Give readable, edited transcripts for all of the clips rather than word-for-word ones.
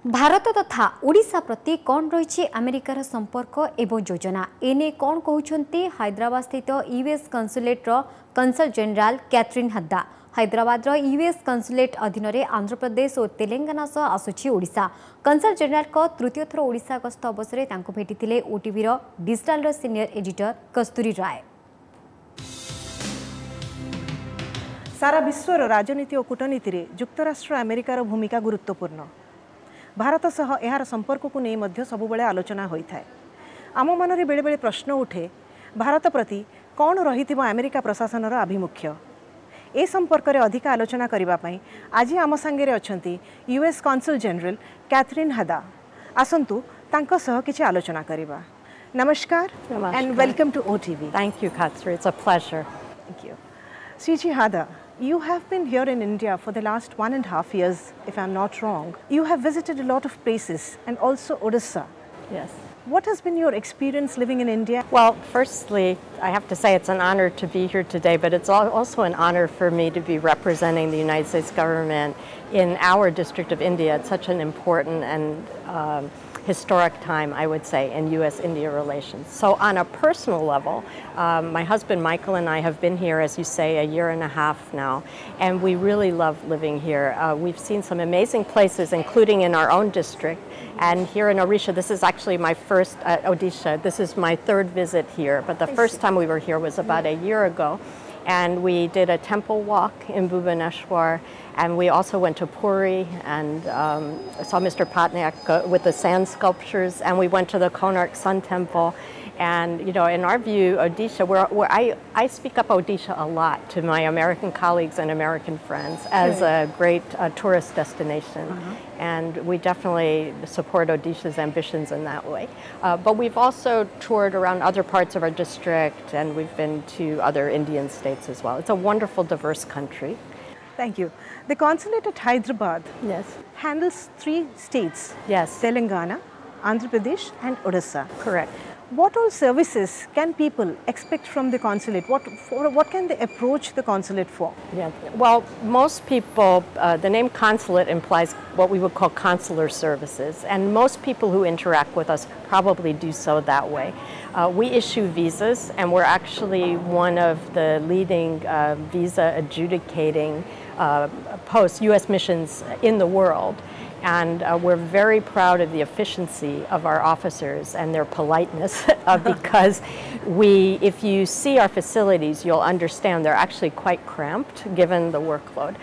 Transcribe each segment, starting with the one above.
भारत तथा ओडिशा प्रति कौन रही अमेरिकार संपर्क एवं योजना एने कौन कहते हैदराबाद स्थित US consulate consul general Katherine Hadda. Hyderabad US consulate अधीन में आंध्र प्रदेश और तेलंगाना सह आसुची ओडिशा। कंसल जनरल को तृतीय थर ओडिशा गस्त अवसर में भेटी ओटीवी डिजिटल सीनियर एडिटर कस्तूरी राय। सारा विश्वर राजनीति और कूटनीति रे युक्तराष्ट्र अमेरिकार भूमिका गुरुत्वपूर्ण। भारत सह यार संपर्क को नहीं मध्य सबुबले आलोचना होता है। आम मनरे बेले बेले प्रश्न उठे भारत प्रति कौन रही अमेरिका प्रशासन आभिमुख्य। ए संपर्क में अधिक आलोचना करने आज आम सांगे अच्छा US consul general Catherine Hadda. आसंतु तांको सह किछि आलोचना करिबा। नमस्कार and welcome to OTV। Thank you, Katherine. It's a pleasure. Thank you. Sri Hadda, you have been here in India for the last 1.5 years, if I'm not wrong. You have visited a lot of places and also Odisha. Yes. What has been your experience living in India? Well, firstly, I have to say it's an honor to be here today, but it's also an honor for me to be representing the United States government in our District of India at such an important and historic time, I would say, in U.S.-India relations. So on a personal level, my husband Michael and I have been here, as you say, 1.5 years now, and we really love living here. We've seen some amazing places, including in our own district, and here in Odisha. This is actually my first, Odisha, this is my third visit here, but the first time we were here was about 1 year ago. And we did a temple walk in Bhubaneswar, and we also went to Puri and saw Mr. Patnaik with the sand sculptures, and we went to the Konark Sun Temple. And you know, in our view, Odisha, I speak up Odisha a lot to my American colleagues and American friends as a great tourist destination. And we definitely support Odisha's ambitions in that way. But we've also toured around other parts of our district, and we've been to other Indian states as well. It's a wonderful, diverse country. Thank you. The consulate at Hyderabad handles 3 states. Yes. Telangana, Andhra Pradesh and Odisha. Correct. What all services can people expect from the consulate? What can they approach the consulate for? Yeah. Well, most people, the name consulate implies what we would call consular services, and most people who interact with us probably do so that way. We issue visas, and we're actually one of the leading visa adjudicating posts, U.S. missions in the world. And we're very proud of the efficiency of our officers and their politeness because if you see our facilities, you'll understand they're actually quite cramped given the workload.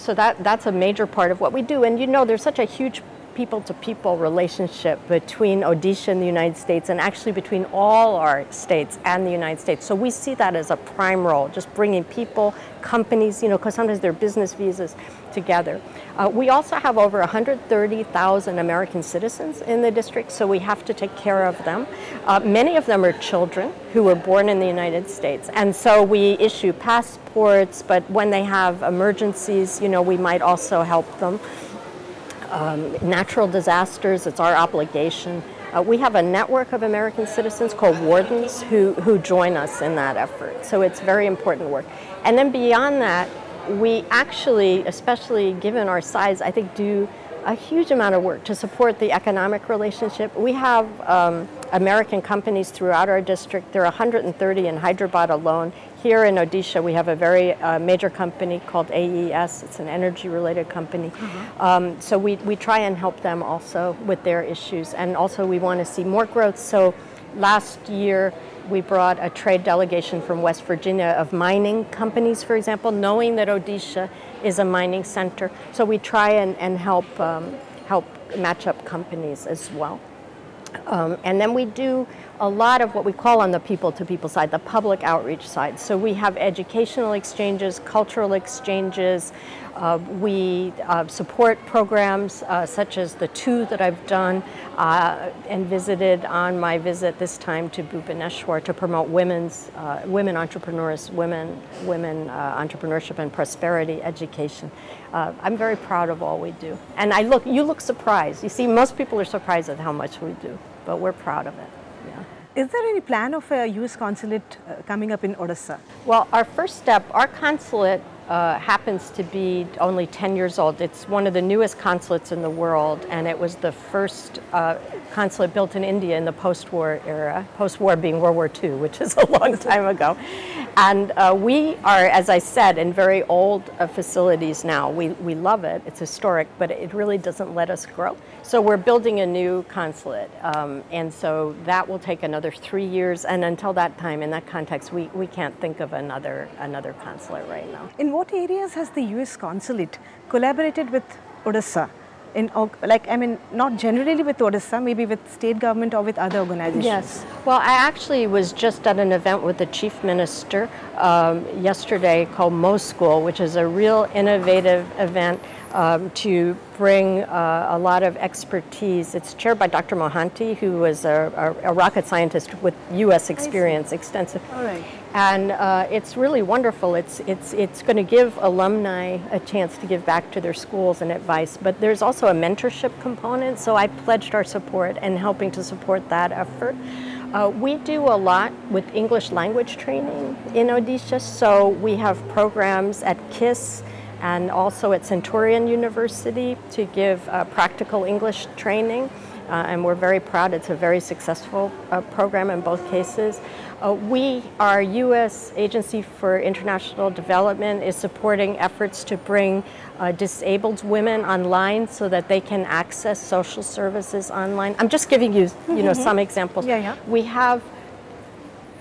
So that's a major part of what we do. And you know, there's such a huge people-to-people relationship between Odisha and the United States, and actually between all our states and the United States. So we see that as a prime role, just bringing people, companies, you know, because sometimes they're business visas together. We also have over 130,000 American citizens in the district, so we have to take care of them. Many of them are children who were born in the United States, and so we issue passports, but when they have emergencies, you know, we might also help them. Natural disasters, it's our obligation. We have a network of American citizens called wardens who join us in that effort. So it's very important work. And then beyond that, we actually, especially given our size, I think do a huge amount of work to support the economic relationship. We have American companies throughout our district. There are 130 in Hyderabad alone. Here in Odisha, we have a very major company called AES. It's an energy-related company. So we try and help them also with their issues. And also we want to see more growth. So last year, we brought a trade delegation from West Virginia of mining companies, for example, knowing that Odisha is a mining center. So we try and help match up companies as well. And then we do a lot of what we call on the people-to-people side, the public outreach side. So we have educational exchanges, cultural exchanges. We support programs such as the 2 that I've done and visited on my visit this time to Bhubaneswar to promote women entrepreneurs, women entrepreneurship and prosperity education. I'm very proud of all we do. And you look surprised. You see, most people are surprised at how much we do, but we're proud of it. Yeah. Is there any plan of a US consulate coming up in Odisha? Well, our first step, our consulate happens to be only 10 years old. It's one of the newest consulates in the world, and it was the first consulate built in India in the post-war era, post-war being World War II, which is a long time ago. And we are, as I said, in very old facilities now. We love it, it's historic, but it really doesn't let us grow. So we're building a new consulate, and so that will take another 3 years, and until that time, in that context, we can't think of another consulate right now. In what areas has the US Consulate collaborated with Odisha? Not generally with Odisha, maybe with state government or with other organizations? Yes. Well, I actually was just at an event with the Chief Minister yesterday called Mo School, which is a real innovative event to bring a lot of expertise. It's chaired by Dr. Mohanty, who was a rocket scientist with U.S. experience, extensive. All right. And it's really wonderful. It's going to give alumni a chance to give back to their schools and advice, but there's also a mentorship component, so I pledged our support and helping to support that effort. We do a lot with English language training in Odisha, so we have programs at KISS and also at Centurion University to give practical English training. And we're very proud. It's a very successful program in both cases. Our U.S. Agency for International Development is supporting efforts to bring disabled women online so that they can access social services online. I'm just giving you, some examples. Yeah. We have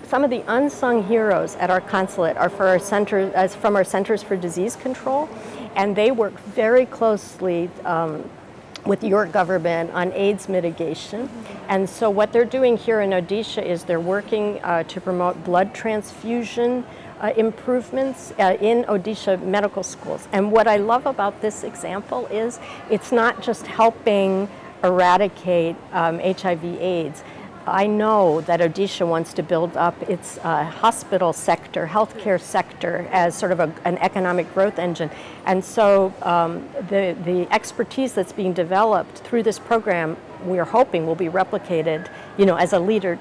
some of the unsung heroes at our consulate are from our Centers for Disease Control, and they work very closely with your government on AIDS mitigation. And so what they're doing here in Odisha is they're working to promote blood transfusion improvements in Odisha medical schools. And what I love about this example is it's not just helping eradicate HIV/AIDS. I know that Odisha wants to build up its hospital sector, healthcare sector as sort of an economic growth engine. And so the expertise that's being developed through this program, we are hoping will be replicated, as a leader,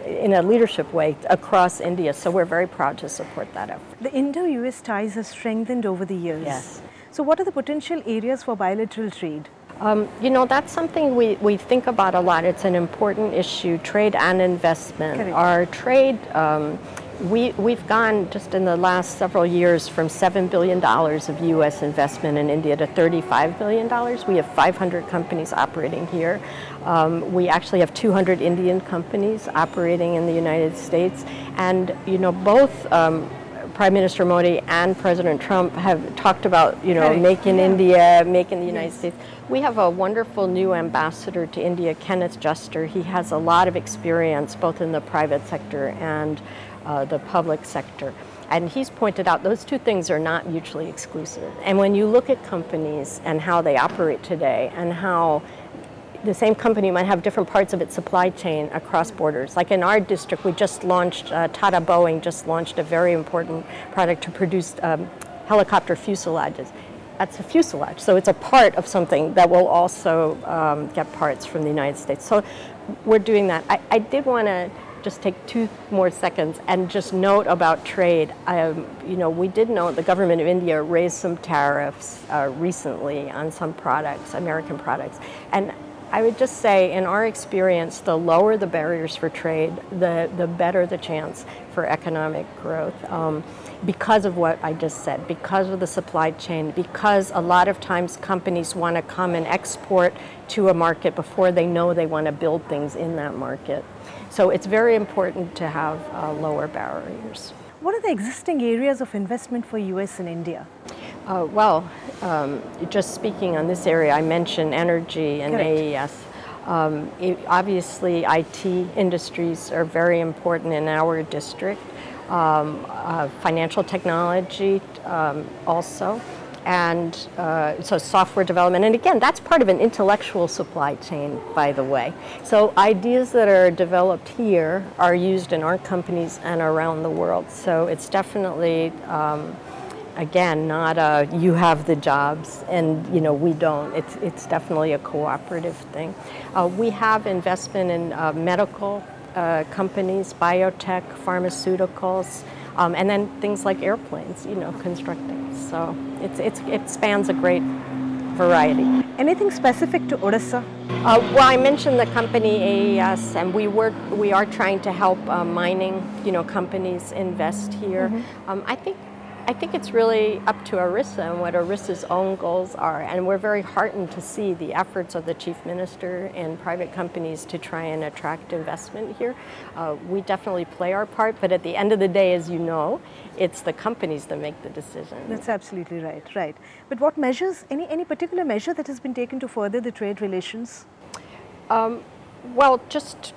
in a leadership way across India. So we're very proud to support that effort. The Indo-US ties have strengthened over the years. Yes. So what are the potential areas for bilateral trade? That's something we think about a lot. It's an important issue, trade and investment. Correct. Our trade, we've gone just in the last several years from $7 billion of U.S. investment in India to $35 billion. We have 500 companies operating here. We actually have 200 Indian companies operating in the United States. And, both Prime Minister Modi and President Trump have talked about, make in India, make in the United States. We have a wonderful new ambassador to India, Kenneth Juster. He has a lot of experience both in the private sector and the public sector. And he's pointed out those two things are not mutually exclusive. And when you look at companies and how they operate today and how the same company might have different parts of its supply chain across borders. Like in our district, we just launched, Tata Boeing just launched a very important product to produce helicopter fuselages. That's a fuselage, so it's a part of something that will also get parts from the United States. So we're doing that. I did want to just take 2 more seconds and just note about trade. We did note the government of India raised some tariffs recently on some products, American products. And I would just say, in our experience, the lower the barriers for trade, the better the chance for economic growth. Because of what I just said, because of the supply chain, because a lot of times companies want to come and export to a market before they know they want to build things in that market. So it's very important to have lower barriers. What are the existing areas of investment for US and India? Just speaking on this area, I mentioned energy and Correct. AES. Obviously, IT industries are very important in our district. Financial technology also, and so software development. And again, that's part of an intellectual supply chain, by the way. So ideas that are developed here are used in our companies and around the world. So it's definitely, again, not a you have the jobs and we don't. It's definitely a cooperative thing. We have investment in medical companies, biotech, pharmaceuticals, and then things like airplanes, constructing. So it spans a great variety. Anything specific to Odisha? Well, I mentioned the company AES, and we are trying to help mining, companies invest here. I think it's really up to Orissa and what Orissa's own goals are, and we're very heartened to see the efforts of the Chief Minister and private companies to try and attract investment here. We definitely play our part, but at the end of the day, as you know, it's the companies that make the decision. That's absolutely right. But what measures, any particular measure that has been taken to further the trade relations? Well, just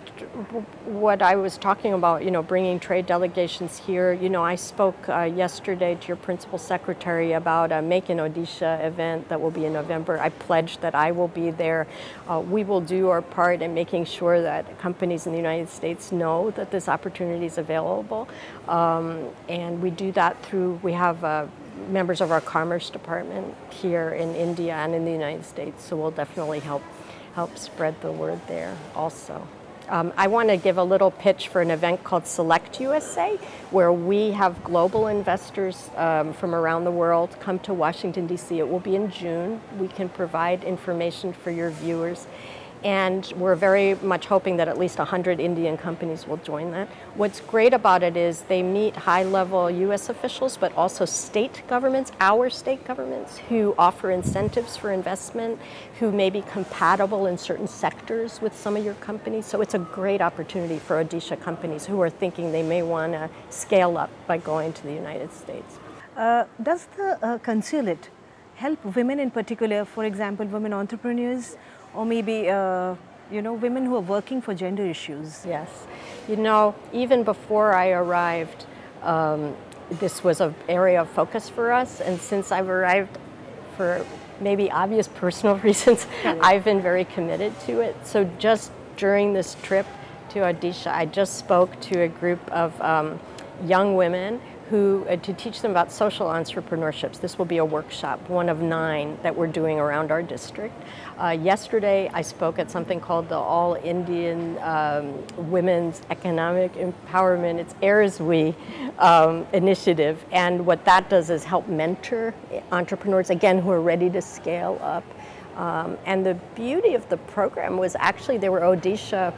what I was talking about, bringing trade delegations here. I spoke yesterday to your principal secretary about a Make in Odisha event that will be in November. I pledged that I will be there. We will do our part in making sure that companies in the United States know that this opportunity is available. And we do that we have members of our Commerce Department here in India and in the United States, so we'll definitely help spread the word there also. I want to give a little pitch for an event called Select USA, where we have global investors from around the world come to Washington, D.C. It will be in June. We can provide information for your viewers. And we're very much hoping that at least 100 Indian companies will join that. What's great about it is they meet high-level U.S. officials, but also state governments, our state governments, who offer incentives for investment, who may be compatible in certain sectors with some of your companies. So it's a great opportunity for Odisha companies who are thinking they may want to scale up by going to the United States. Does the consulate help women in particular, for example, women entrepreneurs, or maybe, women who are working for gender issues? Yes. Even before I arrived, this was an area of focus for us. And since I've arrived, for maybe obvious personal reasons, I've been very committed to it. So just during this trip to Odisha, I just spoke to a group of young women to teach them about social entrepreneurships. This will be a workshop, one of 9 that we're doing around our district. Yesterday, I spoke at something called the All Indian Women's Economic Empowerment. It's AIRSWE initiative, and what that does is help mentor entrepreneurs, again, who are ready to scale up. And the beauty of the program was actually there were Odisha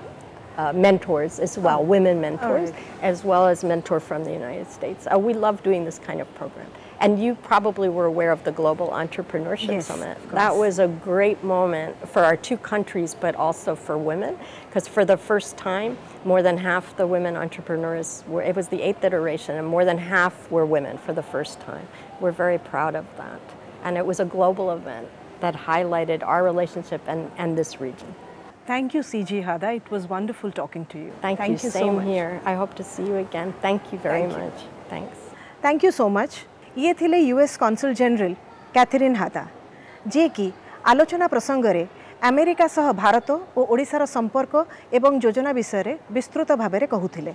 mentors as well, women mentors, as well as mentor from the United States. We love doing this kind of program. And you probably were aware of the Global Entrepreneurship Summit. That was a great moment for our 2 countries, but also for women, because for the first time, more than half the women entrepreneurs it was the 8th iteration, and more than half were women for the first time. We're very proud of that. And it was a global event that highlighted our relationship and this region. Thank you, CG Hadda. It was wonderful talking to you. Thank you so much. Here. I hope to see you again. Thank you very much. Thanks. Thank you so much. ये थिले US Consul General Katherine Hadda, जे कि आलोचना प्रसंगरे America सह भारत और ओडिशार संपर्क एवं योजना विषय विस्तृत भाव में कहूथिले।